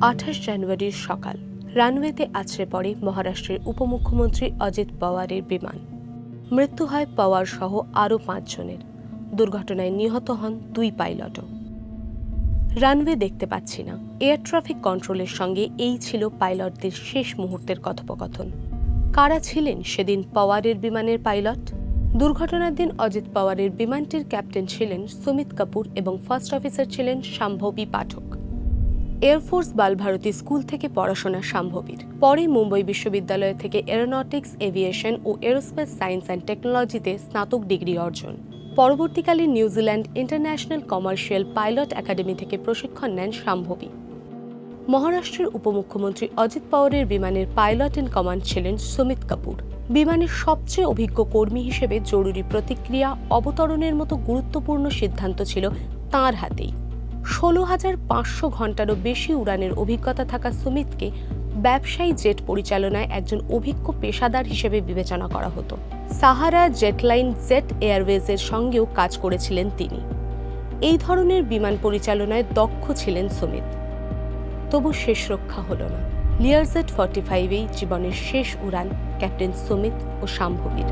28 জানুয়ারির সকাল রানওয়েতে আছড়ে পড়ে মহারাষ্ট্রের উপমুখ্যমন্ত্রী অজিত পাওয়ারের বিমান। মৃত্যু হয় পাওয়ার সহ আরও 5 জনের। দুর্ঘটনায় নিহত হন 2 পাইলটও। রানওয়ে দেখতে পাচ্ছি না, এয়ার ট্রাফিক কন্ট্রোলের সঙ্গে এই ছিল পাইলটদের শেষ মুহূর্তের কথোপকথন। কারা ছিলেন সেদিন পাওয়ারের বিমানের পাইলট? দুর্ঘটনার দিন অজিত পাওয়ারের বিমানটির ক্যাপ্টেন ছিলেন সুমিত কাপুর এবং ফার্স্ট অফিসার ছিলেন শাম্ভবী পাঠক। এয়ারফোর্স বালভারতী স্কুল থেকে পড়াশোনা শাম্ভবীর। পরে মুম্বই বিশ্ববিদ্যালয় থেকে এরোনটিক্স, এভিয়েশন ও এরোস্পেস সায়েন্স অ্যান্ড টেকনোলজিতে স্নাতক ডিগ্রি অর্জন। পরবর্তীকালে New Zealand international commercial pilot academy থেকে প্রশিক্ষণ নেন শাম্ভবী। মহারাষ্ট্রের উপমুখ্যমন্ত্রী অজিত পাওয়ারের বিমানের পাইলট ইন কমান্ড ছিলেন সুমিত কাপুর। বিমানের সবচেয়ে অভিজ্ঞ কর্মী হিসেবে জরুরি প্রতিক্রিয়া, অবতরণের মতো গুরুত্বপূর্ণ সিদ্ধান্ত ছিল তাঁর হাতেই। 16,500 ঘণ্টারও বেশি উড়ানের অভিজ্ঞতা থাকা সুমিতকে ব্যবসায়ী জেট পরিচালনায় একজন অভিজ্ঞ পেশাদার হিসেবে বিবেচনা করা হতো। সাহারা, জেটলাইন, জেট এয়ারওয়েজের সঙ্গেও কাজ করেছিলেন তিনি। এই ধরনের বিমান পরিচালনায় দক্ষ ছিলেন সুমিত। তবু শেষ রক্ষা হল না। লিয়ারজেট 45-এই জীবনের শেষ উড়ান ক্যাপ্টেন সুমিত ও শাম্ভবীর।